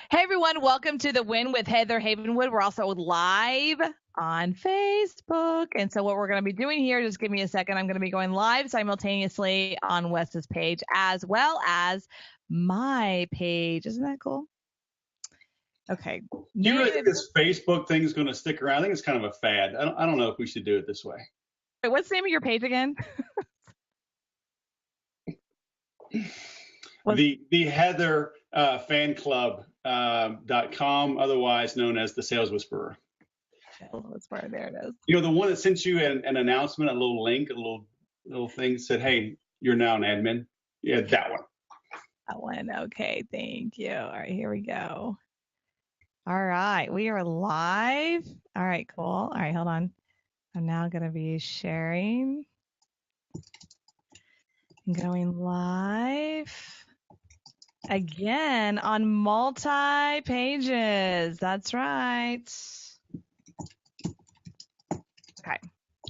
Hey everyone, welcome to The Win with Heather Havenwood. We're also live on Facebook. And so what we're going to be doing here, just give me a second, I'm going to be going live simultaneously on Wes's page as well as my page. Isn't that cool? Okay. Do you really think this Facebook thing is going to stick around? I think it's kind of a fad. I don't know if we should do it this way. Wait, what's the name of your page again? The Heather fan club.com, otherwise known as the Sales Whisperer. There it is. You know, the one that sent you an announcement, a little link, a little thing that said, hey, you're now an admin. Yeah, that one. That one. Okay, thank you. All right, here we go. All right, we are live. All right, cool. All right, hold on. I'm now going to be sharing. I'm going live again on multi-pages. That's right. Okay,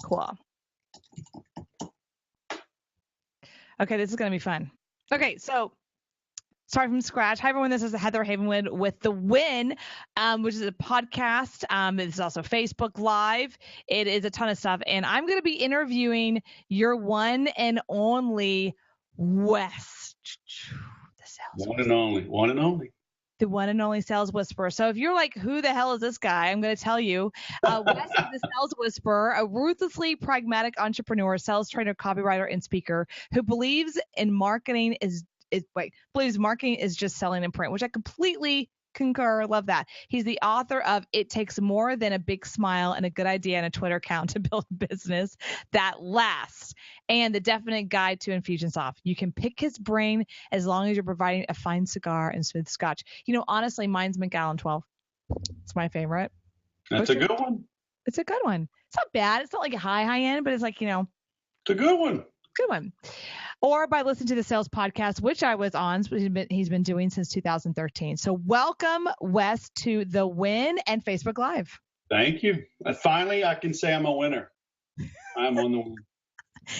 cool. Okay, this is going to be fun. Okay, so start from scratch. Hi, everyone. This is Heather Havenwood with The Win, which is a podcast. It's also Facebook Live. It is a ton of stuff. And I'm going to be interviewing your one and only Wes. The sales one and only. The one and only sales whisperer. So if you're like, who the hell is this guy? I'm going to tell you. Wes is the sales whisperer, a ruthlessly pragmatic entrepreneur, sales trainer, copywriter, and speaker who believes in marketing believes marketing is just selling in print, which I completely concur. Love that. He's the author of It Takes More Than a Big Smile and a Good Idea and a Twitter account to build a business that lasts, and The Definite Guide to Infusionsoft. You can pick his brain as long as you're providing a fine cigar and smooth scotch. You know, honestly, mine's Macallan 12. It's my favorite. That's a good one. It's a good one. It's not bad. It's not like a high end, but it's like, it's a good one. Good one. Or by listening to the sales podcast, which I was on, he's been doing since 2013. So welcome, Wes, to The Win and Facebook Live. Thank you. Finally, I can say I'm a winner. I'm on the win.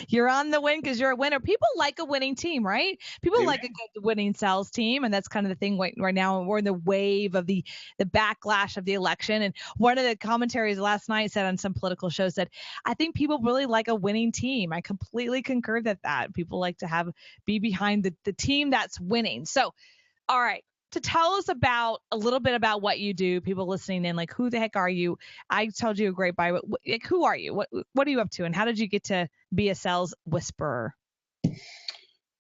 You're on the win because you're a winner. People like a winning team, right? People like a good winning sales team. And that's kind of the thing right now. We're in the wave of the backlash of the election. And one of the commentaries last night said on some political show said, I think people really like a winning team. I completely concur that people like to be behind the team that's winning. So, all right. To tell us a little bit about what you do, people listening in, like, who the heck are you? I told you a great bio. Like, who are you? What are you up to? And how did you get to be a sales whisperer?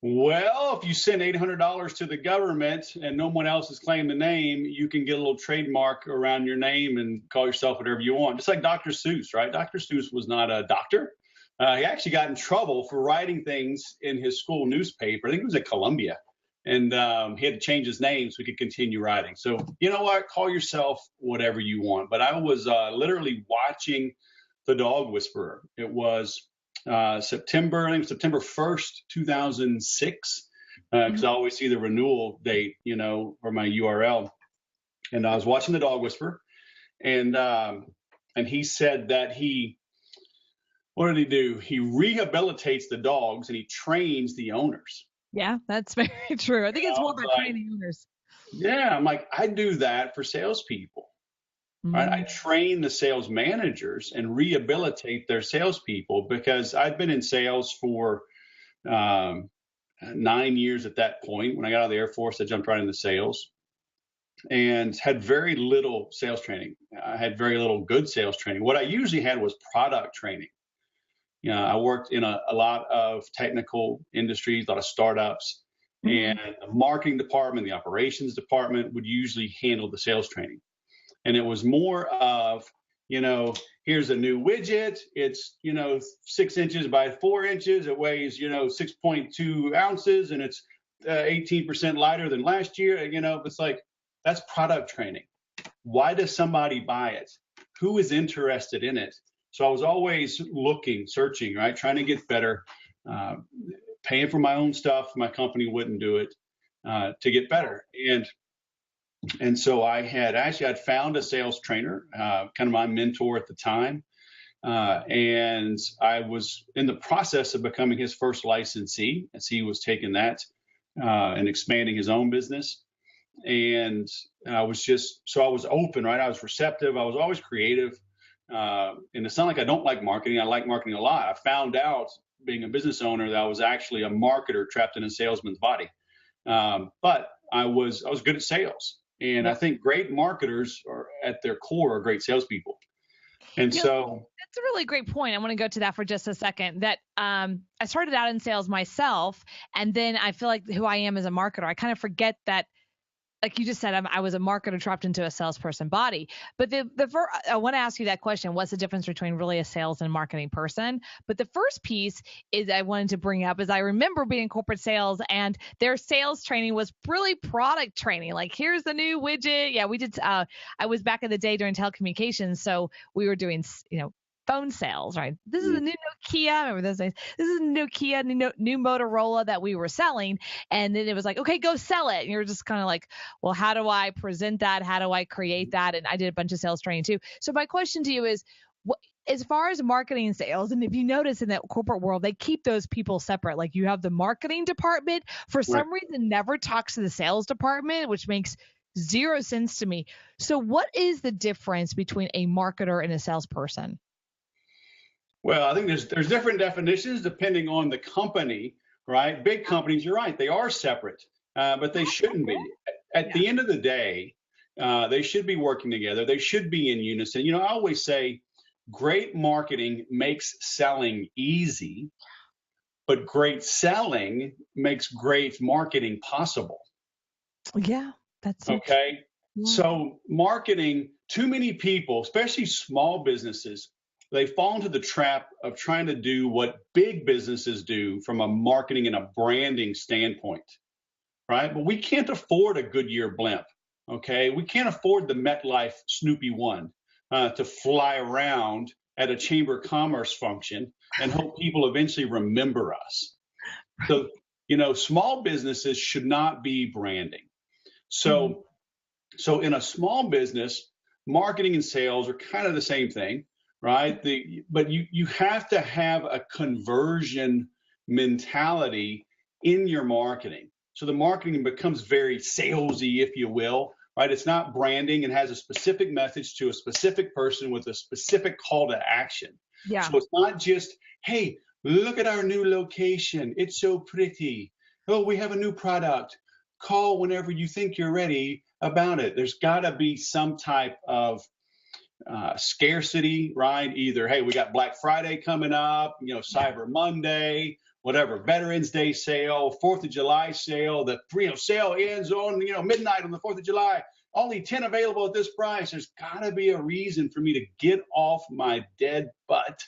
Well, if you send $800 to the government and no one else has claimed the name, you can get a little trademark around your name and call yourself whatever you want. Just like Dr. Seuss, right? Dr. Seuss was not a doctor. He actually got in trouble for writing things in his school newspaper. I think it was at Columbia. And he had to change his name so he could continue writing. So, you know what? Call yourself whatever you want. But I was literally watching The Dog Whisperer. It was September 1st, 2006, because I always see the renewal date, for my URL. And I was watching The Dog Whisperer. And he said that what did he do? He rehabilitates the dogs and he trains the owners. Yeah, that's very true. I think it's more about training owners. Yeah, I'm like, I do that for salespeople. Mm-hmm. Right? I train the sales managers and rehabilitate their salespeople because I'd been in sales for 9 years at that point. When I got out of the Air Force, I jumped right into sales and had very little sales training. I had very little good sales training. What I usually had was product training. I worked in a lot of technical industries, a lot of startups, and the marketing department, the operations department would usually handle the sales training. And it was more of, here's a new widget. It's, 6 inches by 4 inches. It weighs, 6.2 ounces, and it's 18% lighter than last year. It's like, that's product training. Why does somebody buy it? Who is interested in it? So I was always looking, searching, right, trying to get better, paying for my own stuff. My company wouldn't do it to get better. And so I'd found a sales trainer, kind of my mentor at the time. And I was in the process of becoming his first licensee as he was taking that and expanding his own business. And I was open, right? I was receptive. I was always creative. And it's not like I don't like marketing. I like marketing a lot. I found out being a business owner that I was actually a marketer trapped in a salesman's body. But I was good at sales. And I think great marketers are at their core are great salespeople. And so that's a really great point. I want to go to that for just a second. That I started out in sales myself, and then I feel like who I am as a marketer, I kind of forget that, like you just said, I was a marketer trapped into a salesperson body. But I want to ask you that question: what's the difference between really a sales and marketing person? But the first piece is I wanted to bring up is I remember being in corporate sales, and their sales training was really product training. Like, here's the new widget. Yeah, we did. I was back in the day during telecommunications, so we were doing, phone sales, right? This is a new Nokia. Remember those days? This is a Nokia, new Motorola that we were selling. And then it was like, okay, go sell it. And you're just kind of like, well, how do I present that? How do I create that? And I did a bunch of sales training too. So my question to you is, as far as marketing and sales, and if you notice in that corporate world, they keep those people separate. Like, you have the marketing department, for some reason, never talks to the sales department, which makes zero sense to me. So what is the difference between a marketer and a salesperson? Well, I think there's different definitions depending on the company, right? Big companies, you're right, they are separate, but they shouldn't be. At the end of the day, they should be working together. They should be in unison. I always say great marketing makes selling easy, but great selling makes great marketing possible. Yeah, that's okay. Yeah. So marketing, too many people, especially small businesses, they fall into the trap of trying to do what big businesses do from a marketing and a branding standpoint, right? But we can't afford a Goodyear blimp, okay? We can't afford the MetLife Snoopy One to fly around at a Chamber of Commerce function and hope people eventually remember us. So, small businesses should not be branding. So in a small business, marketing and sales are kind of the same thing, right? But you have to have a conversion mentality in your marketing. So the marketing becomes very salesy, if you will, right? It's not branding. It has a specific message to a specific person with a specific call to action. Yeah. So it's not just, hey, look at our new location. It's so pretty. Oh, we have a new product. Call whenever you think you're ready about it. There's got to be some type of scarcity, right? Either, hey, we got Black Friday coming up, Cyber Monday, whatever, Veterans Day sale, 4th of July sale, the sale ends on, midnight on the 4th of July, only 10 available at this price. There's got to be a reason for me to get off my dead butt,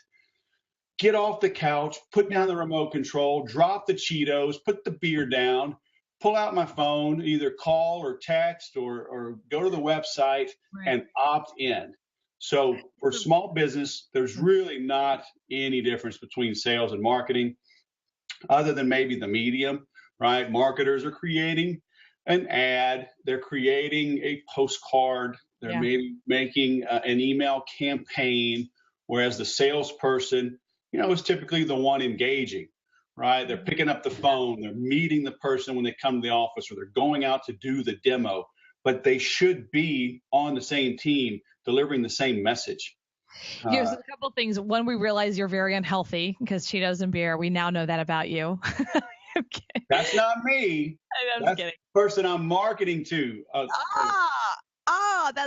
get off the couch, put down the remote control, drop the Cheetos, put the beer down, pull out my phone, either call or text or go to the website and opt in. So for small business, there's really not any difference between sales and marketing other than maybe the medium, right? Marketers are creating an ad. They're creating a postcard. They're maybe making an email campaign, whereas the salesperson, is typically the one engaging, right? They're picking up the phone. They're meeting the person when they come to the office, or they're going out to do the demo. But they should be on the same team, delivering the same message. There's a couple of things. One, we realize you're very unhealthy because Cheetos and beer. We now know that about you. That's not me. I'm kidding. The person I'm marketing to. That's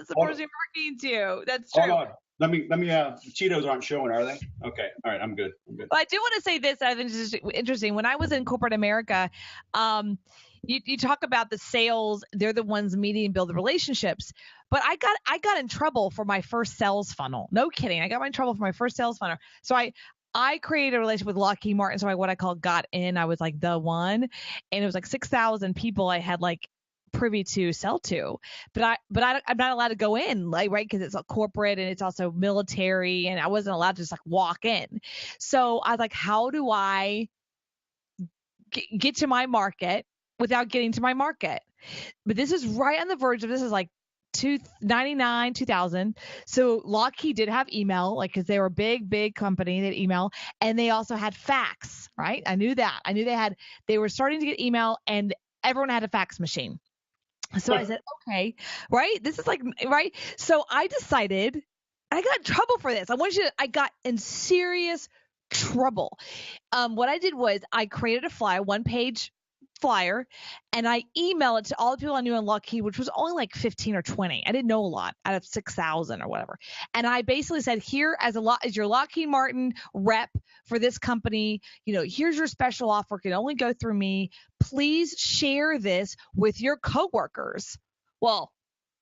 the person you're marketing to. That's true. Hold on. Let me. Cheetos aren't showing, are they? Okay. All right. I'm good. Well, I do want to say this. I think it's just interesting. When I was in corporate America, you talk about the sales. They're the ones meeting and build the relationships. But I got in trouble for my first sales funnel. No kidding. I got in trouble for my first sales funnel. So I created a relationship with Lockheed Martin. So what I call got in. I was like the one, and it was like 6,000 people I had like privy to sell to, but I'm not allowed to go in, like, right, because it's a corporate and it's also military, and I wasn't allowed to just like walk in. So I was like, how do I get to my market without getting to my market? But this is right on the verge of, this is like 1999, 2000. So Lockheed did have email, like, because they were a big company. They had email, and they also had fax, right? I knew that. I knew they were starting to get email, and everyone had a fax machine. So I said, okay, right? This is like, right? So I decided, I got in trouble for this. I got in serious trouble. What I did was I created a flyer, 1-page flyer, and I emailed it to all the people I knew in Lockheed, which was only like 15 or 20. I didn't know a lot out of 6,000 or whatever. And I basically said, here as your Lockheed Martin rep for this company, here's your special offer. It can only go through me. Please share this with your coworkers. Well,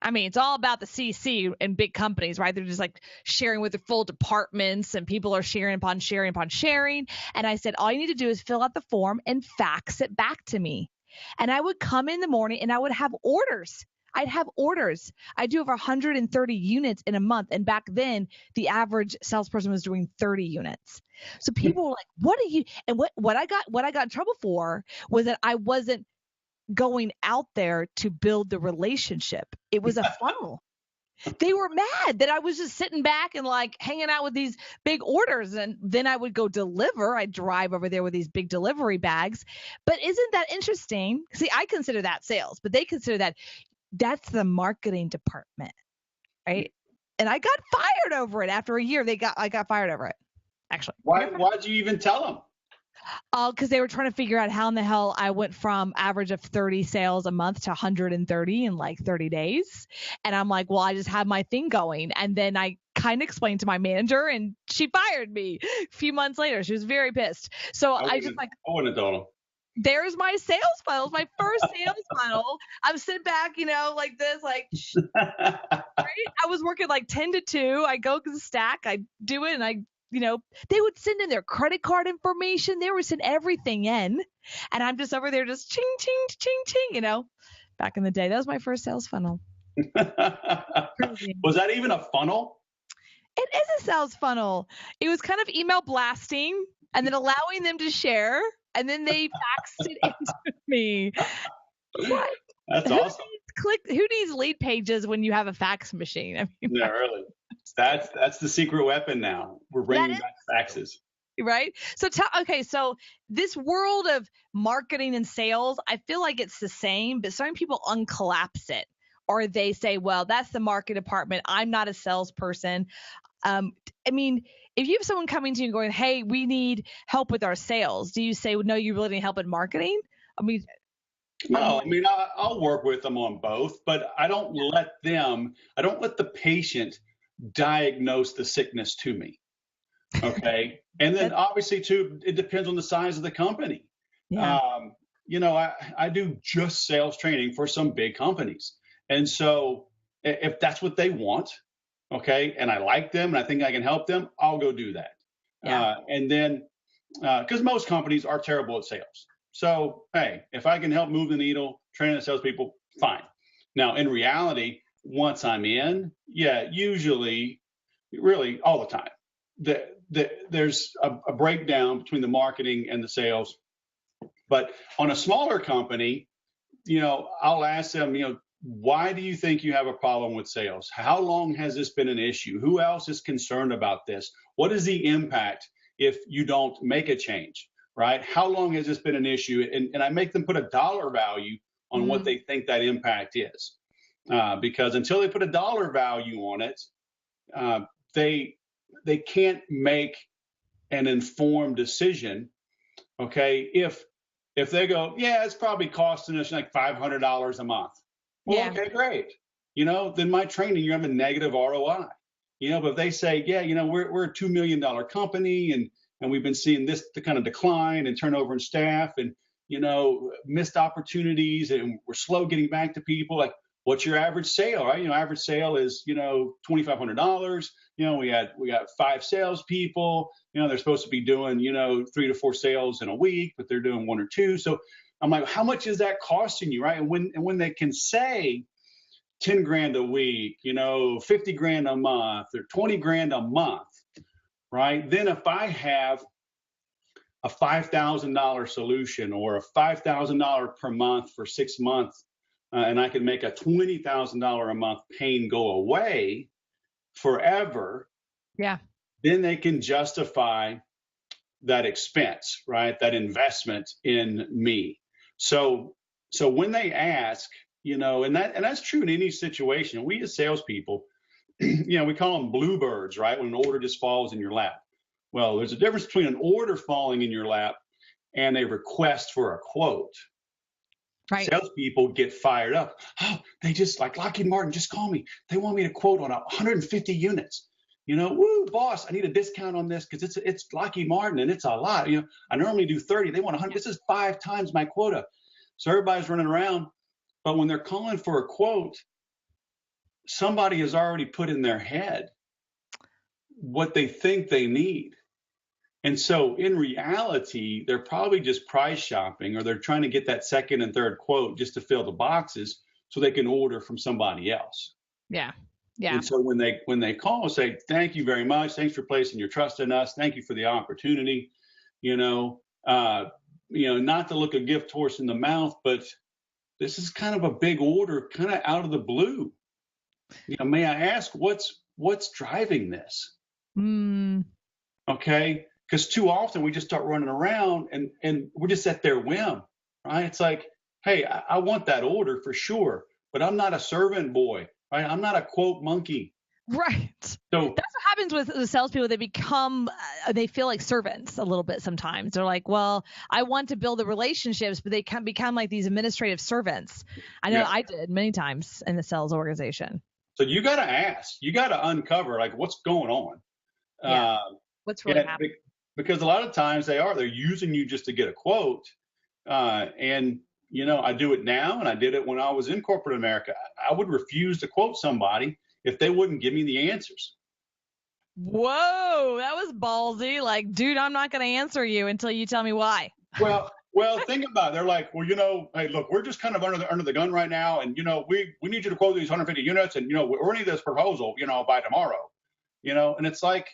I mean, it's all about the CC in big companies, right? They're just like sharing with the full departments, and people are sharing upon sharing upon sharing. And I said, all you need to do is fill out the form and fax it back to me. And I would come in the morning and I would have orders. I'd have orders. I do over 130 units in a month. And back then, the average salesperson was doing 30 units. So people were like, what are you? And what I got in trouble for was that I wasn't going out there to build the relationship. It was a funnel. They were mad that I was just sitting back and like hanging out with these big orders, and then I would go deliver. I'd drive over there with these big delivery bags. But isn't that interesting? See, I consider that sales, but they consider that's the marketing department, right? And I got fired over it after a year. I got fired over it, actually. Why'd you even tell them? Because they were trying to figure out how in the hell I went from average of 30 sales a month to 130 in like 30 days. And I'm like, well, I just had my thing going. And then I kind of explained to my manager, and she fired me a few months later. She was very pissed. So I wouldn't have told them. There's my sales funnel, my first sales funnel. I'm sitting back, like this, like, right? I was working like 10 to 2. I go to the stack, I do it, and they would send in their credit card information. They would send everything in. And I'm just over there just ching, ching, ching, ching, back in the day. That was my first sales funnel. Was that even a funnel? It is a sales funnel. It was kind of email blasting and then allowing them to share. And then they faxed it into me. What? That's awesome. Who needs lead pages when you have a fax machine? I mean, yeah, really. That's the secret weapon now. We're bringing back faxes. Right? So this world of marketing and sales, I feel like it's the same, but some people uncollapse it, or they say, well, that's the market department. I'm not a salesperson. I mean, if you have someone coming to you and going, hey, we need help with our sales, do you say, no, you really need help in marketing? I mean, no, I'll work with them on both, but I don't let the patient diagnose the sickness to me. Okay. And then obviously too, it depends on the size of the company. Yeah. I do just sales training for some big companies. And so if that's what they want, okay, and I like them and I think I can help them, I'll go do that. Yeah. And then, because most companies are terrible at sales. So, hey, if I can help move the needle, train the salespeople, fine. Now, in reality, once I'm in, usually, really all the time, there's a breakdown between the marketing and the sales. But on a smaller company, I'll ask them, why do you think you have a problem with sales? How long has this been an issue? Who else is concerned about this? What is the impact if you don't make a change, right? How long has this been an issue? And I make them put a dollar value on what they think that impact is. Because until they put a dollar value on it, they can't make an informed decision. Okay, if they go, it's probably costing us like $500 a month. Well, okay, great. Then my training, you have a negative ROI. But if they say, we're a $2 million company and we've been seeing this kind of decline and turnover in staff and missed opportunities and we're slow getting back to people. Like, what's your average sale, right? Average sale is $2,500. We got 5 salespeople. They're supposed to be doing 3 to 4 sales in a week, but they're doing 1 or 2. So I'm like, how much is that costing you, right? And when they can say 10 grand a week, 50 grand a month, or 20 grand a month, right? Then if I have a $5,000 solution or a $5,000 per month for 6 months, and I can make a $20,000 a month pain go away forever, then they can justify that expense, right? That investment in me. So So when they ask, and that's true in any situation. We as salespeople, we call them bluebirds, right? When an order just falls in your lap. Well, there's a difference between an order falling in your lap and a request for a quote. Right. Salespeople get fired up. Oh, they just like Lockheed Martin just called me. They want me to quote on 150 units. Woo, boss, I need a discount on this because it's Lockheed Martin and it's a lot. I normally do 30. They want 100. This is 5 times my quota. So everybody's running around. But when they're calling for a quote, somebody has already put in their head what they think they need. And so in reality, they're probably just price shopping, or they're trying to get that second and third quote just to fill the boxes so they can order from somebody else. Yeah. Yeah. And so when they call and say, thank you very much, thanks for placing your trust in us, thank you for the opportunity, not to look a gift horse in the mouth, but this is kind of a big order, kind of out of the blue. May I ask what's driving this? Okay. Because too often we just start running around and we're just at their whim, right? It's like, hey, I want that order for sure, but I'm not a servant boy, right? I'm not a quote monkey. Right. So that's what happens with the salespeople. They feel like servants a little bit sometimes. They're like, well, I want to build the relationships, but they can become like these administrative servants. I know I did many times in the sales organization. So you got to ask, you got to uncover like what's going on. Yeah. What's really happening? Because a lot of times they're using you just to get a quote. And I do it now, and I did it when I was in corporate America. I would refuse to quote somebody if they wouldn't give me the answers. Whoa, that was ballsy. Like, dude, I'm not going to answer you until you tell me why. Well, think about it. They're like, well, hey, look, we're just kind of under the gun right now, and we need you to quote these 150 units, and we're need this proposal, by tomorrow, and it's like,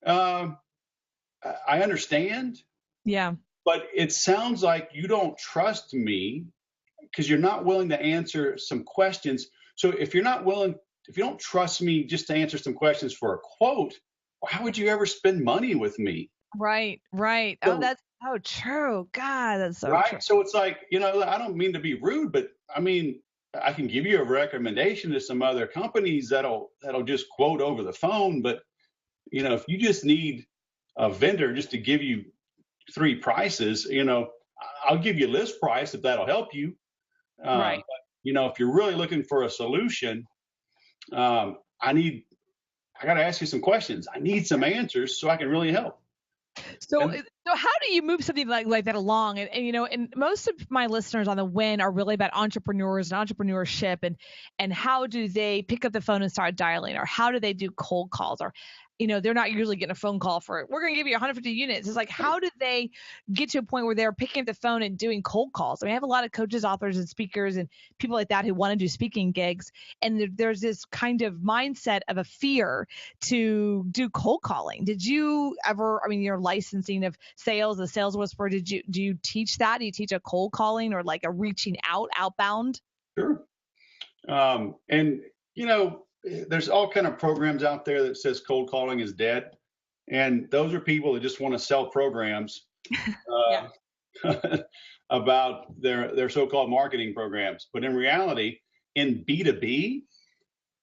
I understand. Yeah. But it sounds like you don't trust me because you're not willing to answer some questions. So if you don't trust me just to answer some questions for a quote, how would you ever spend money with me? Right. So, that's so true. God, that's so true. So it's like, I don't mean to be rude, but I mean, I can give you a recommendation to some other companies that'll just quote over the phone. But, if you just need a vendor just to give you 3 prices, I'll give you list price if that'll help you. Right. But, if you're really looking for a solution, I got to ask you some questions. I need some answers so I can really help. So how do you move something like that along? And most of my listeners on the Win are really about entrepreneurs and entrepreneurship and how do they pick up the phone and start dialing, or how do they do cold calls, or they're not usually getting a phone call for, we're going to give you 150 units. It's like, how did they get to a point where they're picking up the phone and doing cold calls? I mean, I have a lot of coaches, authors, and speakers and people like that who want to do speaking gigs. And there's this kind of mindset of a fear to do cold calling. Did you ever, your licensing of sales, the sales whisperer, do you teach that? Do you teach a cold calling or like a reaching outbound? Sure. There's all kind of programs out there that says cold calling is dead. And those are people that just want to sell programs about their so-called marketing programs. But in reality, in B2B,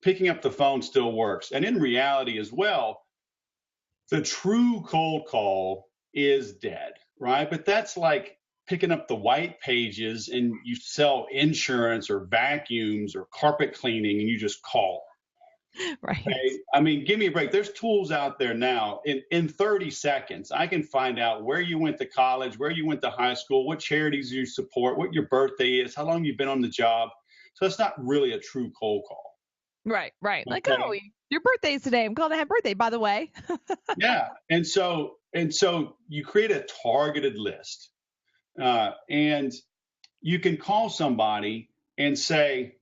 picking up the phone still works. And in reality as well, the true cold call is dead, right? But that's like picking up the white pages and you sell insurance or vacuums or carpet cleaning and you just call. Right. Okay? Give me a break. There's tools out there now. In 30 seconds, I can find out where you went to college, where you went to high school, what charities you support, what your birthday is, how long you've been on the job. So it's not really a true cold call. Right. Okay. Like, oh, your birthday's today. I'm calling to have birthday, by the way. Yeah. And so you create a targeted list, and you can call somebody and say,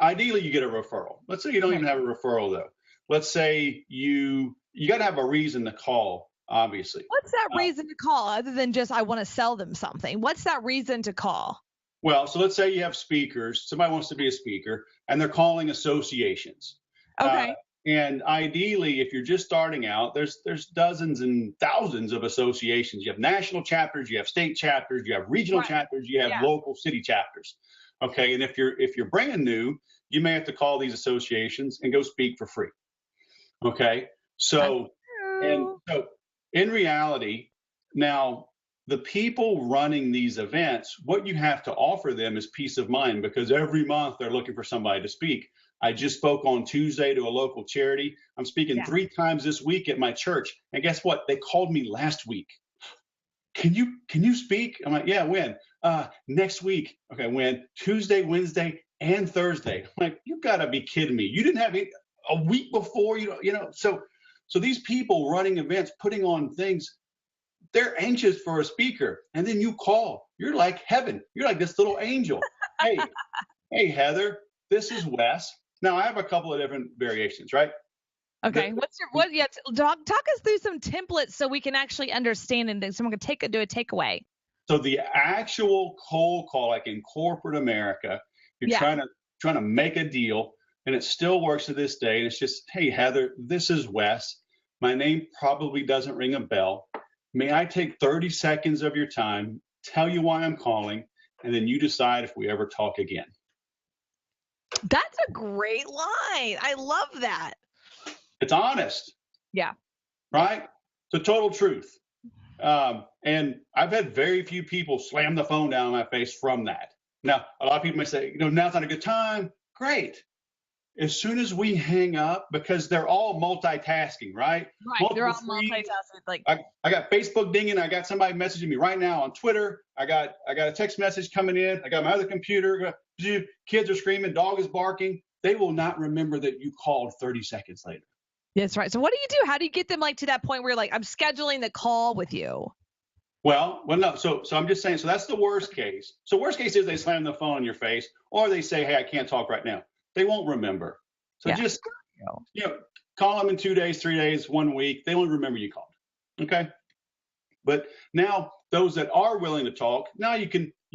ideally, you get a referral. Let's say you don't even have a referral, though. Let's say you got to have a reason to call, obviously. What's that reason to call other than just I want to sell them something? What's that reason to call? Well, so let's say you have speakers. Somebody wants to be a speaker, and they're calling associations. Okay. And ideally, if you're just starting out, there's dozens and thousands of associations. You have national chapters, you have state chapters, you have regional chapters, you have local city chapters. Okay, and if you're brand new, you may have to call these associations and go speak for free. Okay, so in reality, now the people running these events, what you have to offer them is peace of mind, because every month they're looking for somebody to speak. I just spoke on Tuesday to a local charity. I'm speaking 3 times this week at my church. And guess what? They called me last week. Can you speak? I'm like, yeah, when? Next week. Okay, when? Tuesday, Wednesday, and Thursday. I'm like, you gotta be kidding me. You didn't have it a week before, you know. So these people running events, putting on things, they're anxious for a speaker. And then you call. You're like heaven. You're like this little angel. Hey, Heather, this is Wes. Now, I have a couple of different variations, right? Okay. Talk us through some templates so we can actually understand and then someone can do a takeaway. So the actual cold call, like in corporate America, you're trying to make a deal, and it still works to this day. And it's just, hey, Heather, this is Wes. My name probably doesn't ring a bell. May I take 30 seconds of your time, tell you why I'm calling, and then you decide if we ever talk again. That's a great line. I love that. It's honest. Yeah. Right? The total truth. And I've had very few people slam the phone down in my face from that. Now, a lot of people may say, now's not a good time. Great. As soon as we hang up, because they're all multitasking, right? Right. They're all multitasking. Like I got Facebook dinging. I got somebody messaging me right now on Twitter. I got a text message coming in. I got my other computer. Kids are screaming. Dog is barking. They will not remember that you called 30 seconds later. That's right. So what do you do? How do you get them like to that point where you're like, I'm scheduling the call with you? Well, no. So I'm just saying. So that's the worst case. So worst case is they slam the phone in your face, or they say, hey, I can't talk right now. They won't remember. So just, call them in 2 days, 3 days, 1 week. They won't remember you called. Okay. But now those that are willing to talk, now you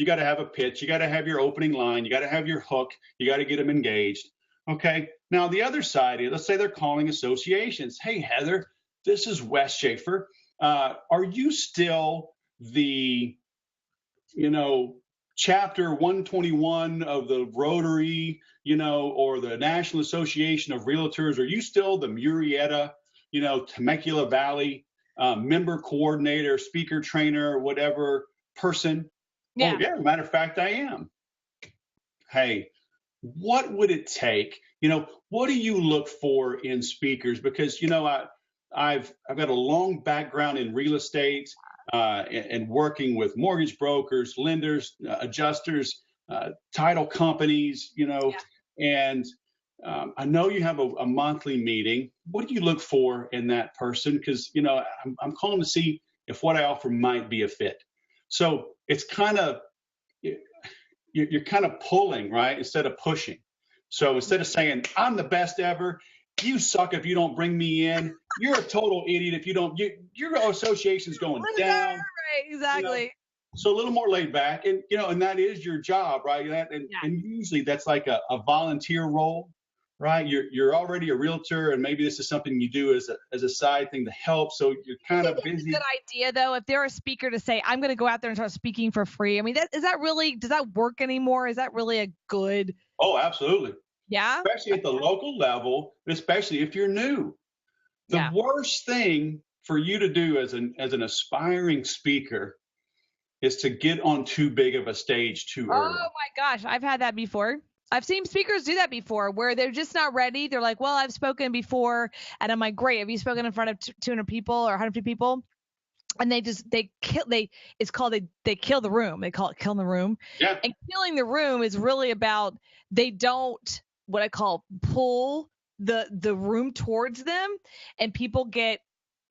got to have a pitch. You got to have your opening line. You got to have your hook. You got to get them engaged. Okay. Now the other side is, let's say they're calling associations. Hey, Heather, this is Wes Schaeffer. Are you still the, chapter 121 of the Rotary, or the National Association of Realtors? Are you still the Murrieta, Temecula Valley member coordinator, speaker trainer, whatever person? Yeah. Oh, yeah. Matter of fact, I am. Hey, what would it take? What do you look for in speakers? Because, I've got a long background in real estate and working with mortgage brokers, lenders, adjusters, title companies, and I know you have a monthly meeting. What do you look for in that person? Because, I'm calling to see if what I offer might be a fit. So it's kind of, you're kind of pulling, right, instead of pushing. So instead of saying, I'm the best ever, you suck if you don't bring me in, you're a total idiot if you don't, your association's going down. Right, exactly. So a little more laid back, and and that is your job, right? And usually that's like a volunteer role, right? You're already a realtor, and maybe this is something you do as a side thing to help. So you're kind of busy. It's a good idea, though, if they're a speaker, to say, I'm going to go out there and start speaking for free. I mean, does that work anymore? Is that really a good? Oh, absolutely. Yeah. Especially at the local level, especially if you're new. The worst thing for you to do as an aspiring speaker is to get on too big of a stage too early. Oh my gosh, I've had that before. I've seen speakers do that before, where they're just not ready. They're like, well, I've spoken before, and I'm like, great. Have you spoken in front of 200 people or 150 people? And they kill the room. They call it killing the room. Yeah. And killing the room is really about, they don't, what I call, pull the room towards them, and people get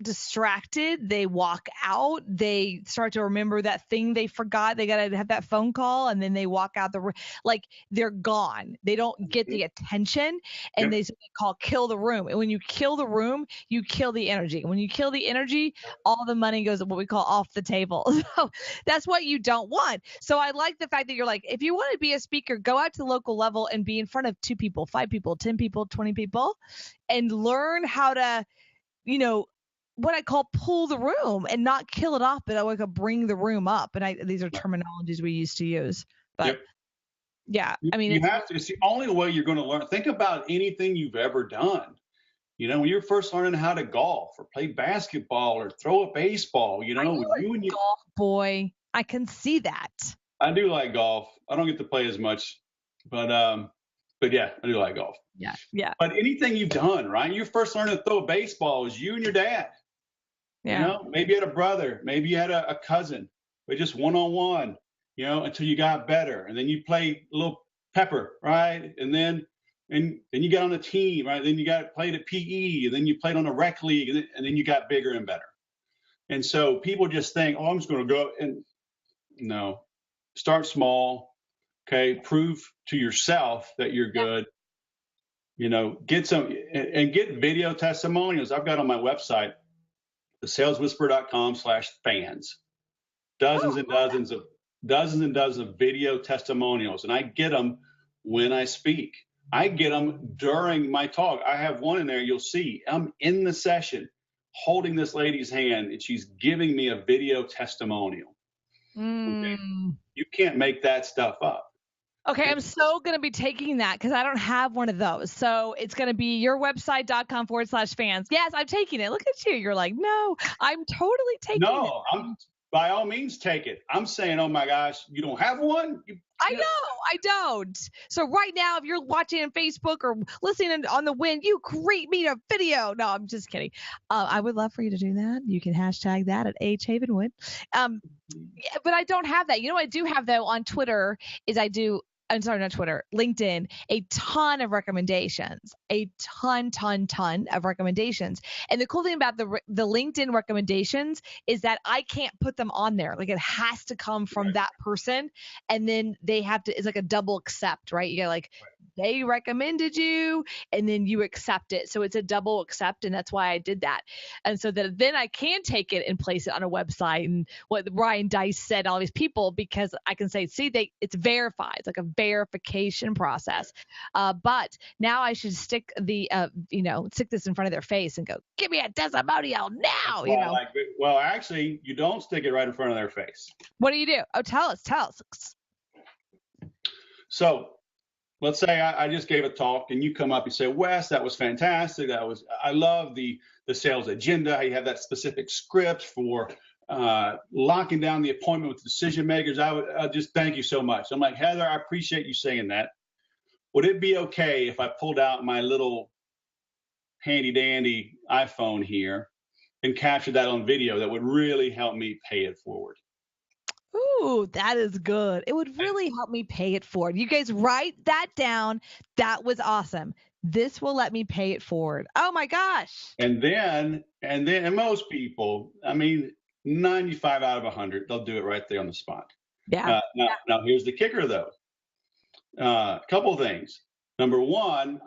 distracted, they walk out, they start to remember that thing they forgot, they got to have that phone call, and then they walk out the room. Like, they're gone, they don't get the attention, and Yep. they call kill the room. And when you kill the room, you kill the energy. When you kill the energy, all the money goes what we call off the table. So that's what you don't want. So I like the fact that you're like, if you want to be a speaker, go out to the local level and be in front of 2 people, 5 people, 10 people, 20 people, and learn how to, you know, what I call pull the room and not kill it off, but I like to bring the room up. And these are terminologies we used to use, but Yep. yeah, I mean, You have to. It's the only way you're going to learn. Think about anything you've ever done. When you're first learning how to golf or play basketball or throw a baseball, are when you you and a golf boy? I can see that. I do like golf. I don't get to play as much, but yeah, I do like golf. Yeah. Yeah. But anything you've done, right? You first learned to throw a baseball is you and your dad. Yeah. Maybe you had a brother, maybe you had a cousin, but just one-on-one, until you got better. And then you play a little pepper, right? And then you got on a team, right? Then you got played at PE, and then you played on a rec league, and then you got bigger and better. And so people just think, oh, I'm just going to go. And no, start small. Okay. Prove to yourself that you're good. Get some and get video testimonials. I've got on my website, thesaleswhisperer.com/fans, dozens and dozens of video testimonials. And I get them when I speak. I get them during my talk. I have one in there. You'll see I'm in the session holding this lady's hand, and she's giving me a video testimonial. Okay? You can't make that stuff up. Okay, I'm so going to be taking that because I don't have one of those. So it's going to be yourwebsite.com/fans. Yes, I'm taking it. Look at you. You're like, no, I'm totally taking it. No, by all means, take it. I'm saying, oh my gosh, you don't have one? I know, I don't. So right now, if you're watching on Facebook or listening on the wind, you create me a video. No, I'm just kidding. I would love for you to do that. You can hashtag that at H Havenwood. But I don't have that. You know what I do have, though, on Twitter is I'm sorry, not Twitter, LinkedIn, a ton of recommendations, a ton of recommendations. And the cool thing about the LinkedIn recommendations is that I can't put them on there. Like, it has to come from that person. And then they have to, it's like a double accept, right? You got like, they recommended you, and then you accept it. So it's a double accept. And that's why I did that. And so that then I can take it and place it on a website, and what Ryan Dice said, all these people, because I can say, see, it's verified. It's like a verification process. But now I should stick stick this in front of their face and go, give me a testimonial now. Well, actually, you don't stick it right in front of their face. What do you do? Oh, tell us. So let's say I just gave a talk, and you come up and say, Wes, that was fantastic. I love the sales agenda. How you have that specific script for locking down the appointment with decision makers. I just thank you so much. I'm like, Heather, I appreciate you saying that. Would it be okay if I pulled out my little handy dandy iPhone here and captured that on video? That would really help me pay it forward. Ooh, that is good. It would really help me pay it forward. You guys write that down. That was awesome. This will let me pay it forward. Oh my gosh. And then most people, 95 out of 100, they'll do it right there on the spot. Yeah. Now here's the kicker, though. A couple of things. Number one,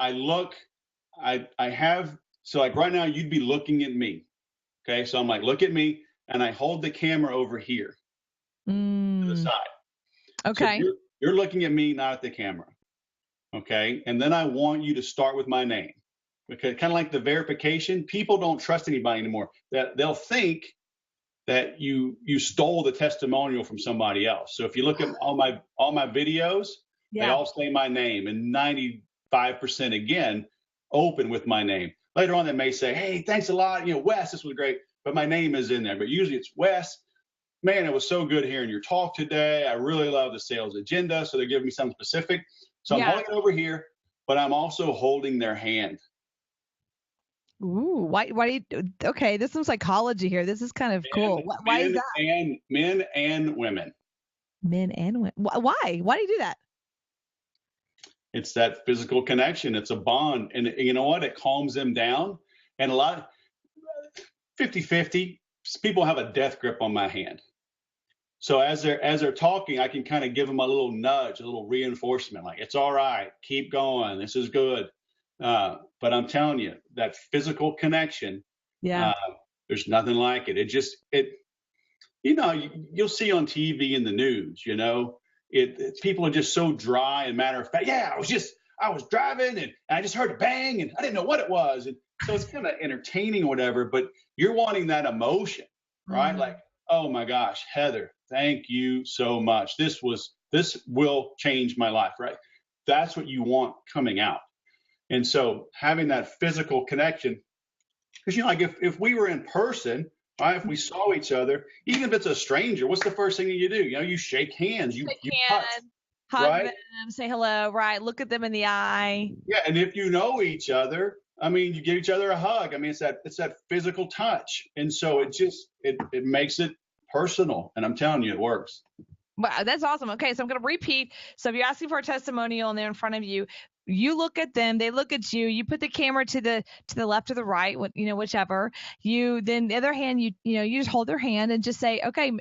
so like right now you'd be looking at me. Okay. So I'm like, look at me, and I hold the camera over here to the side. Okay. So you're looking at me, not at the camera. Okay. And then I want you to start with my name, because kind of like the verification, people don't trust anybody anymore. That they'll think that you stole the testimonial from somebody else. So if you look at all my videos, they all say my name, and 95% again open with my name. Later on, they may say, hey, thanks a lot. Wes, this was great, but my name is in there. But usually it's Wes. Man, it was so good hearing your talk today. I really love the sales agenda. So they're giving me something specific. So I'm holding it over here, but I'm also holding their hand. Ooh, why do you, okay, there's some psychology here. This is kind of cool. Why is that? Men and women. Men and women. Why? Why do you do that? It's that physical connection. It's a bond. And you know what? It calms them down. And 50-50. People have a death grip on my hand. So as they're talking, I can kind of give them a little nudge, a little reinforcement, like it's all right, keep going, this is good. But I'm telling you, that physical connection, Yeah. uh, there's nothing like it. You'll see on TV and the news, people are just so dry and matter of fact. Yeah, I was driving and I just heard a bang and I didn't know what it was. And so it's kind of entertaining or whatever, but you're wanting that emotion, right? Mm-hmm. Like, oh my gosh, Heather, thank you so much. This will change my life, right? That's what you want coming out. And so having that physical connection, because like if we were in person, right, if we saw each other, even if it's a stranger, what's the first thing you do? You shake hands, you touch, Hug right? them, say hello, right? Look at them in the eye. Yeah, and if you know each other, I mean, you give each other a hug. I mean, it's that physical touch, and so it makes it personal. And I'm telling you, it works. Wow, that's awesome. Okay, so I'm going to repeat. So if you're asking for a testimonial and they're in front of you, you look at them, they look at you. You put the camera to the left or the right, whichever. You then the other hand, you just hold their hand and just say, okay,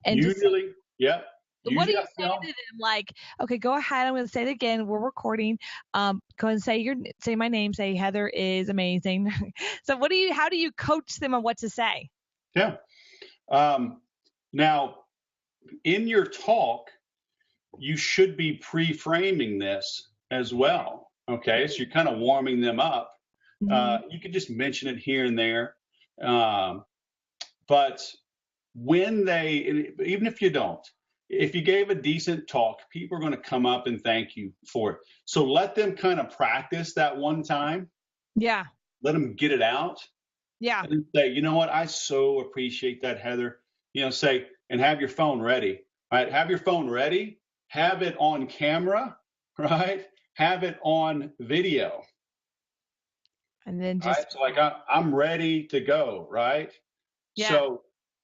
and Usually, yep. What do you say you know, to them? Like, okay, go ahead. I'm going to say it again. We're recording. Go and say my name. Say Heather is amazing. So how do you coach them on what to say? Yeah. Now, in your talk, you should be pre-framing this as well. Okay, so you're kind of warming them up. Mm-hmm. You can just mention it here and there, but even if you don't, if you gave a decent talk, people are going to come up and thank you for it. So let them kind of practice that one time. Yeah. Let them get it out. Yeah. And say, you know what? I so appreciate that, Heather. Say, and have your phone ready, right? Have your phone ready. Have it on camera, right? Have it on video. And then just right? So like I'm ready to go, right? yeah.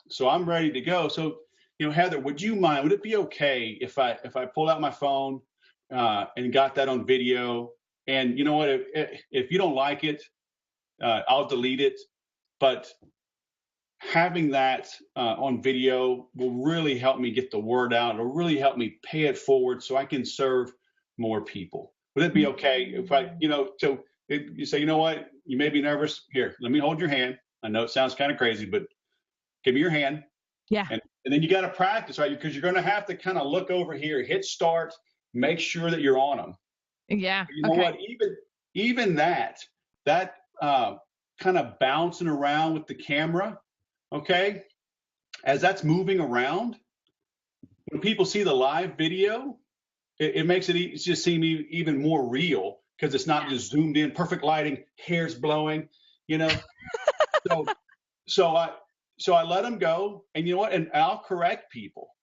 So I'm ready to go. So Heather, would it be okay if I pulled out my phone and got that on video? And you know what? If you don't like it, I'll delete it. But having that on video will really help me get the word out. It'll really help me pay it forward so I can serve more people. Would it be okay if you say, you know what, you may be nervous. Here, let me hold your hand. I know it sounds kind of crazy, but give me your hand. Yeah. And then you got to practice, right? Because you're going to have to kind of look over here, hit start, make sure that you're on them. Yeah. You know what? Even that kind of bouncing around with the camera, okay, as that's moving around, when people see the live video, it makes it just seem even more real because it's not just zoomed in, perfect lighting, hair's blowing, So I let them go, and you know what? And I'll correct people.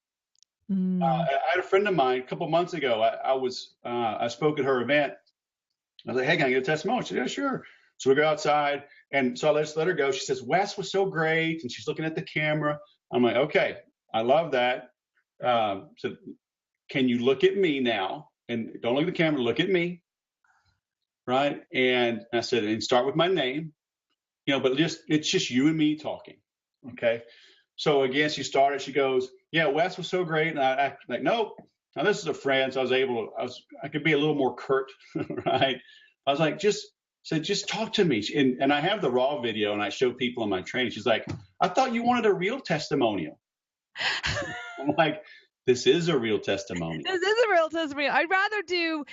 I had a friend of mine a couple of months ago. I spoke at her event. I was like, hey, can I get a testimonial? She said, yeah, sure. So we go outside, and so I just let her go. She says, Wes was so great, and she's looking at the camera. I'm like, okay, I love that. So can you look at me now? And don't look at the camera, look at me, right? And I said, and start with my name, but it's just you and me talking, okay? So again, she started. She goes, yeah, Wes was so great, and I acted like, nope. Now this is a friend, so I could be a little more curt, right? I was like, just talk to me. And I have the raw video, and I show people in my training. She's like, I thought you wanted a real testimonial. I'm like, this is a real testimonial. This is a real testimonial. I'd rather do,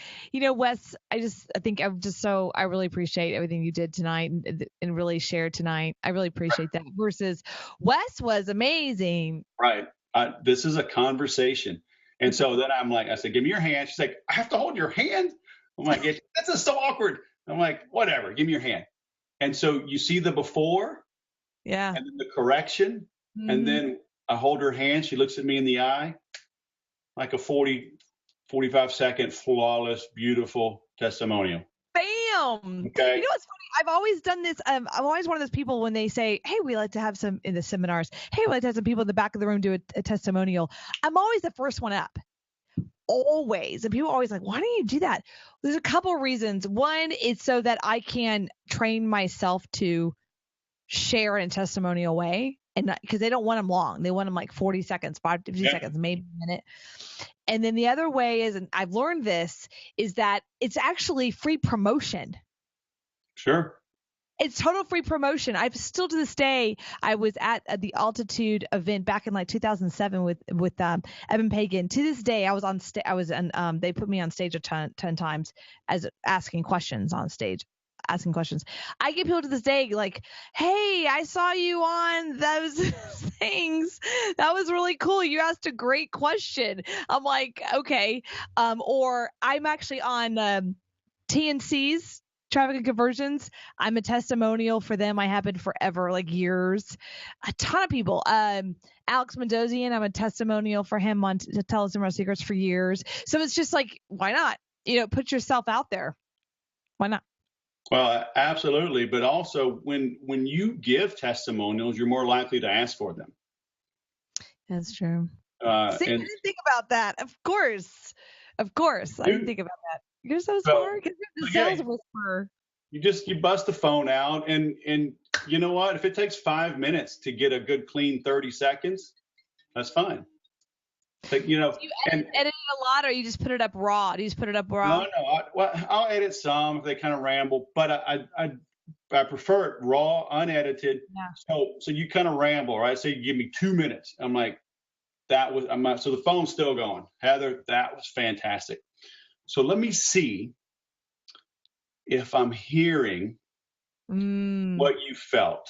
Wes, I really appreciate everything you did tonight and really shared tonight. I really appreciate that versus Wes was amazing. Right. This is a conversation. And so then I said, give me your hand. She's like, I have to hold your hand? I'm like, that's just so awkward. I'm like, whatever, give me your hand. And so you see the before, yeah, and then the correction, and then I hold her hand. She looks at me in the eye, like a 45-second, flawless, beautiful testimonial. Bam. Okay. You know what's funny? I've always done this. I'm always one of those people when they say, hey, we like to have some in the seminars. Hey, we like to have some people in the back of the room do a testimonial. I'm always the first one up. Always. And people are always like, why don't you do that? There's a couple of reasons. One is so that I can train myself to share in a testimonial way, and because they don't want them long, they want them like 40 seconds, 50 seconds, maybe a minute. And then the other way is, and I've learned this, is that it's actually free promotion. Sure. It's total free promotion. I've still to this day, I was at the Altitude event back in like 2007 with Evan Pagan. To this day, I was on they put me on stage 10 times as asking questions on stage. Asking questions. I get people to this day like, hey, I saw you on those things. That was really cool. You asked a great question. I'm like, okay. Or I'm actually on TNC's Traffic and Conversions. I'm a testimonial for them. I have been forever, like years. A ton of people. Alex Mendozian, I'm a testimonial for him on to Tell Us More Secrets for years. So it's just like, why not? Put yourself out there. Why not? Well, absolutely. But also when you give testimonials, you're more likely to ask for them. That's true. See, I didn't think about that. Of course. I didn't think about that. You're so smart. Because you're the sales whisperer. You bust the phone out, and you know what? If it takes 5 minutes to get a good clean 30 seconds, that's fine. But, do you edit it a lot, or you just put it up raw? Do you just put it up raw? No. I'll edit some if they kind of ramble, but I prefer it raw, unedited. Yeah. So you kind of ramble, right? So you give me 2 minutes. I'm like, so the phone's still going. Heather, that was fantastic. So let me see if I'm hearing what you felt.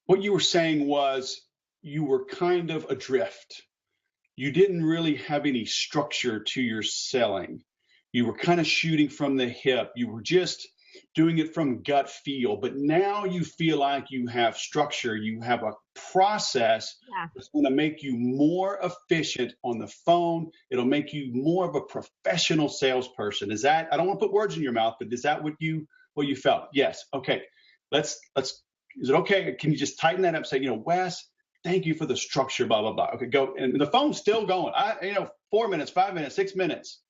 What you were saying was you were kind of adrift. You didn't really have any structure to your selling. You were kind of shooting from the hip. You were just doing it from gut feel. But now you feel like you have structure. You have a process that's going to make you more efficient on the phone. It'll make you more of a professional salesperson. Is that, I don't want to put words in your mouth, but is that what you felt? Yes. Okay. Let's, is it okay? Can you just tighten that up? Say, Wes, thank you for the structure, blah, blah, blah. Okay, go. And the phone's still going. 4 minutes, 5 minutes, 6 minutes.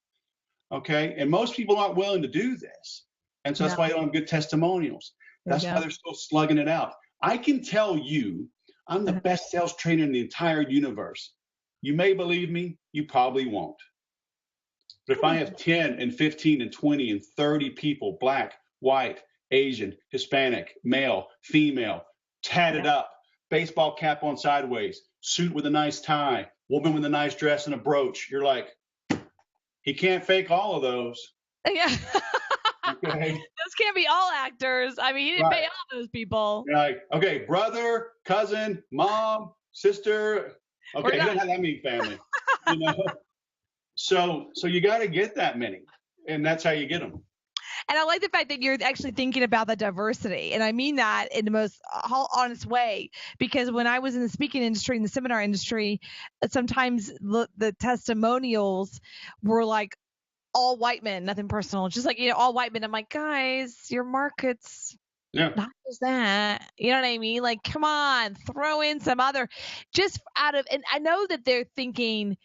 Okay. And most people aren't willing to do this. And so that's why they don't have good testimonials. That's why they're still slugging it out. I can tell you, I'm the best sales trainer in the entire universe. You may believe me, you probably won't. But if I have 10 and 15 and 20 and 30 people, black, white, Asian, Hispanic, male, female, tatted up, baseball cap on sideways, suit with a nice tie, woman with a nice dress and a brooch, you're like, he can't fake all of those. Yeah. Okay. Those can't be all actors. I mean, he didn't pay all those people. You're like, okay, brother, cousin, mom, sister. Okay, he doesn't have that many family. So you got to get that many, and that's how you get them. And I like the fact that you're actually thinking about the diversity. And I mean that in the most honest way, because when I was in the speaking industry, in the seminar industry, sometimes the testimonials were like all white men, nothing personal, just like, all white men. I'm like, guys, your market's not just that. You know what I mean? Like, come on, throw in some other, just out of, and I know that they're thinking,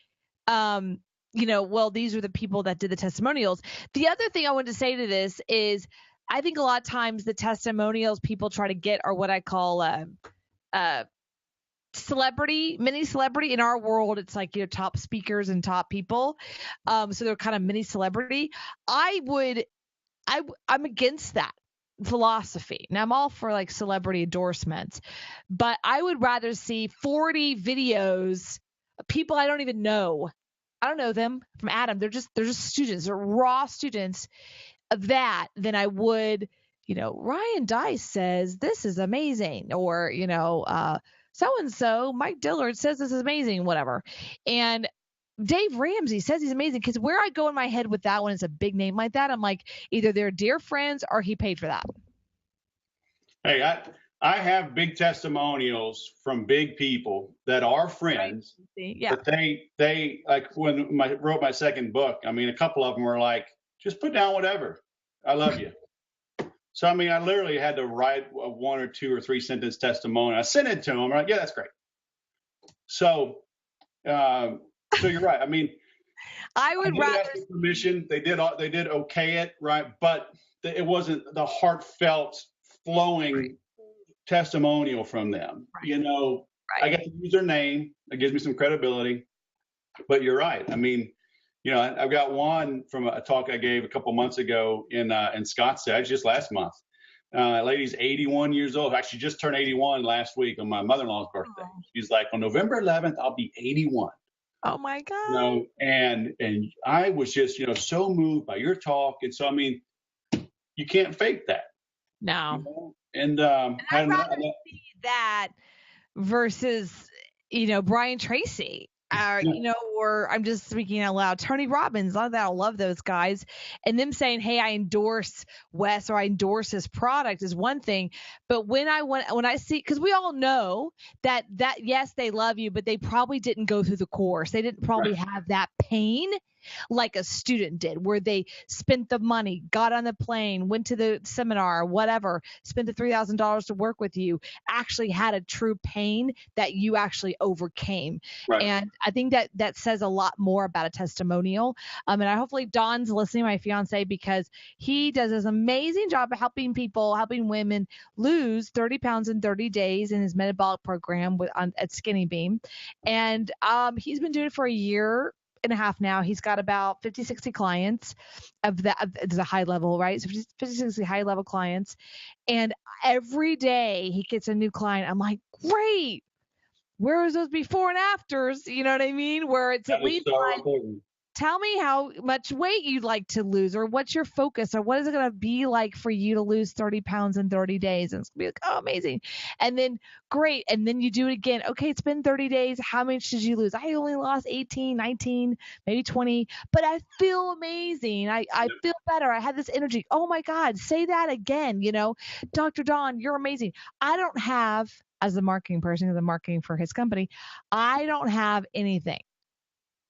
well, these are the people that did the testimonials. The other thing I wanted to say to this is I think a lot of times the testimonials people try to get are what I call celebrity, mini celebrity. In our world, it's like top speakers and top people. So they're kind of mini celebrity. I'm against that philosophy. Now I'm all for like celebrity endorsements, but I would rather see 40 videos of people I don't even know. I don't know them from Adam. They're just students. They're raw students of that than I would, Ryan Dice says this is amazing, or, so-and-so, Mike Dillard says this is amazing, whatever. And Dave Ramsey says he's amazing, because where I go in my head with that one is a big name like that. I'm like, either they're dear friends or he paid for that. Hey, I have big testimonials from big people that are friends. Right. Yeah. But they like when I wrote my second book, I mean, a couple of them were like, just put down whatever. I love you. So, I mean, I literally had to write a 1 or 2 or 3 sentence testimony. I sent it to them. I'm like, yeah, that's great. So you're right. I mean, I would rather ask permission. They did okay it, right? But it wasn't the heartfelt flowing testimonial from them. I get to use their name. It gives me some credibility. But you're right. I mean, I've got one from a talk I gave a couple months ago in Scottsdale, just last month. Lady's 81 years old. Actually, just turned 81 last week on my mother-in-law's birthday. She's like, on November 11th, I'll be 81. Oh my God. And I was just, so moved by your talk. And so, I mean, you can't fake that. No. And I'd rather see that versus, Brian Tracy. Or I'm just speaking out loud. Tony Robbins, a lot of that, I love those guys. And them saying, hey, I endorse Wes or I endorse his product is one thing. But when I see, because we all know that yes, they love you, but they probably didn't go through the course. They didn't probably have that pain like a student did, where they spent the money, got on the plane, went to the seminar, whatever, spent the $3,000 to work with you, actually had a true pain that you actually overcame. Right. And I think that says a lot more about a testimonial. And hopefully Don's listening, my fiance, because he does this amazing job of helping women lose 30 pounds in 30 days in his metabolic program at Skinny Beam. And he's been doing it for a year and a half now. He's got about 50, 60 clients of that. It's a high level, right? So 50, 60 high level clients. And every day he gets a new client. I'm like, great. Where is those before and afters? You know what I mean? Where it's at least like, tell me how much weight you'd like to lose, or what's your focus, or what is it going to be like for you to lose 30 pounds in 30 days? And it's going to be like, oh, amazing. And then great. And then you do it again. Okay, it's been 30 days. How much did you lose? I only lost 18, 19, maybe 20, but I feel amazing. I feel better. I had this energy. Oh my God, say that again. Dr. Don, you're amazing. I don't have, as the marketing person, because I'm marketing for his company, I don't have anything.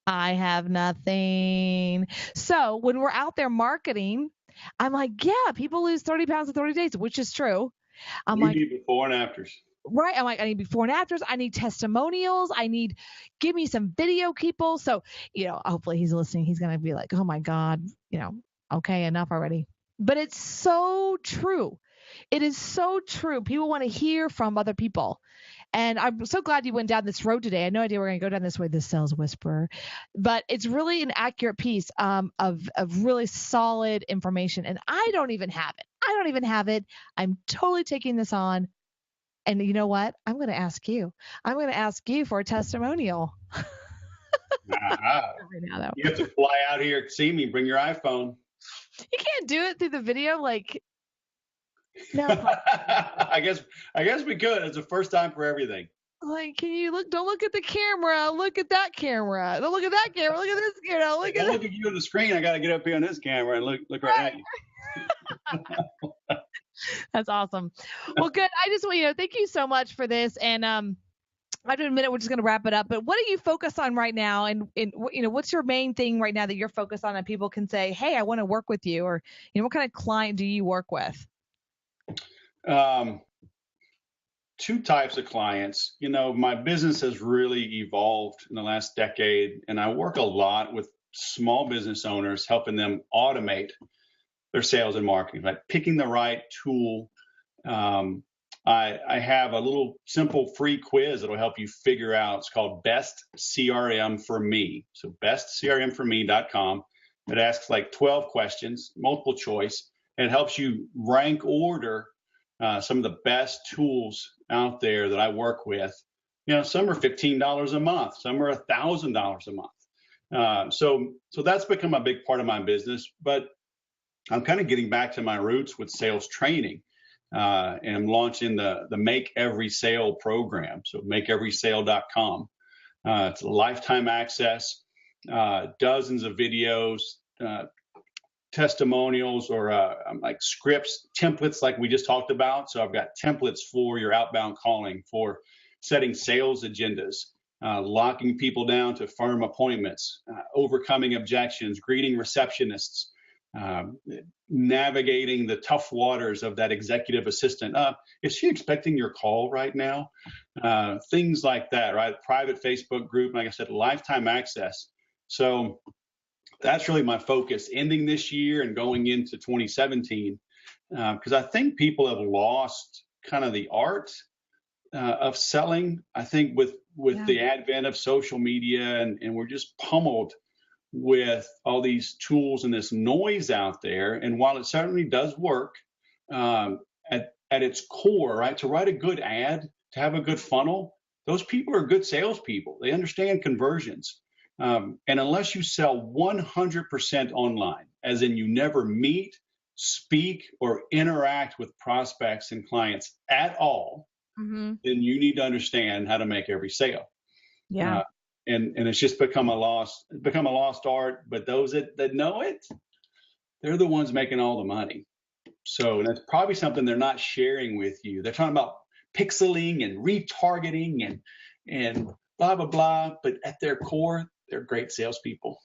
I have nothing. So when we're out there marketing, I'm like, yeah, people lose 30 pounds in 30 days, which is true. I'm like, need before and afters. Right. I'm like, I need before and afters. I need testimonials. Give me some video people. So, hopefully he's listening. He's going to be like, oh my God, okay, enough already. But it's so true. It is so true. People want to hear from other people. And I'm so glad you went down this road today. I had no idea we're going to go down this way, the Sales Whisperer. But it's really an accurate piece of really solid information. And I don't even have it. I'm totally taking this on. And you know what? I'm going to ask you. I'm going to ask you for a testimonial. You have to fly out here, see me, bring your iPhone. You can't do it through the video, like. No. I guess we could. It's the first time for everything. Like, can you look? Don't look at the camera. Look at that camera. Don't look at that camera. Look at this camera. Look at you on the screen. I got to get up here on this camera and look right at you. That's awesome. Well, good. I just want thank you so much for this. And after a minute, we're just going to wrap it up. But what do you focus on right now? And what's your main thing right now that you're focused on, and people can say, hey, I want to work with you, or what kind of client do you work with? Two types of clients. My business has really evolved in the last decade, and I work a lot with small business owners, helping them automate their sales and marketing, like picking the right tool. I have a little simple free quiz that'll help you figure out. It's called Best CRM for Me. So bestcrmforme.com. It asks like 12 questions, multiple choice, and it helps you rank order some of the best tools out there that I work with. Some are $15 a month, some are $1,000 a month. So that's become a big part of my business. But I'm kind of getting back to my roots with sales training, and I'm launching the Make Every Sale program. So makeeverysale.com. It's a lifetime access, dozens of videos, testimonials, or like scripts, templates like we just talked about. So I've got templates for your outbound calling, for setting sales agendas, locking people down to firm appointments, overcoming objections, greeting receptionists, navigating the tough waters of that executive assistant. Is she expecting your call right now? Things like that, right? Private Facebook group, like I said, lifetime access. So that's really my focus ending this year and going into 2017. because I think people have lost kind of the art of selling. I think with the advent of social media, and we're just pummeled with all these tools and this noise out there. And while it certainly does work, at its core, right, to write a good ad, to have a good funnel, those people are good salespeople. They understand conversions. And unless you sell 100% online, as in you never meet, speak, or interact with prospects and clients at all, then you need to understand how to make every sale. Yeah. And it's just become a lost art. But those that know it, they're the ones making all the money. So that's probably something they're not sharing with you. They're talking about pixeling and retargeting and blah blah blah. But at their core, they're great salespeople.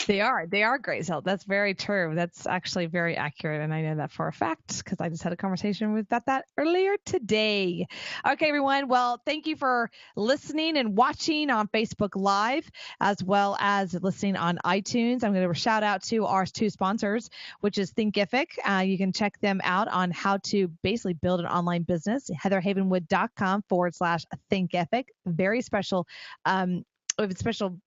They are great sales. That's very true. That's actually very accurate. And I know that for a fact because I just had a conversation with that earlier today. Okay, everyone. Well, thank you for listening and watching on Facebook Live, as well as listening on iTunes. I'm going to shout out to our two sponsors, which is Thinkific. You can check them out on how to basically build an online business. heatherhavenwood.com/Thinkific. Very special, special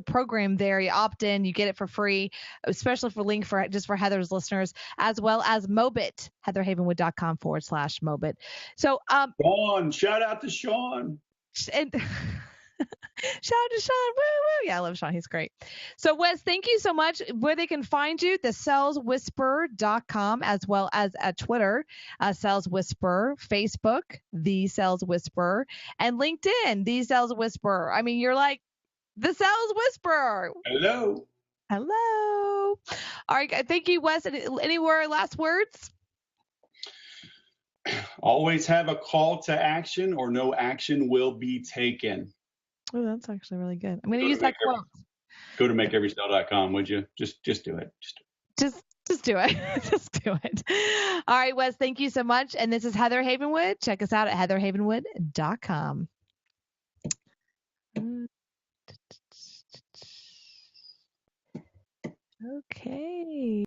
program there. You opt in, you get it for free, especially for link for just for Heather's listeners, as well as Mobit, heatherhavenwood.com/Mobit. So, Sean, shout out to Sean. And shout out to Sean. Woo, woo. Yeah, I love Sean. He's great. So, Wes, thank you so much. Where they can find you, thesaleswhisperer.com, as well as at Twitter, Sales Whisperer, Facebook, The Sales Whisperer, and LinkedIn, The Sales Whisperer. I mean, you're like the Sales Whisperer. Hello. All right. Thank you, Wes. Any last words? Always have a call to action or no action will be taken. Oh, that's actually really good. I'm going to use that quote. Go to makeeverysale.com, would you? Just do it. Just do it. Just do it. All right, Wes, thank you so much. And this is Heather Havenwood. Check us out at heatherhavenwood.com. Okay.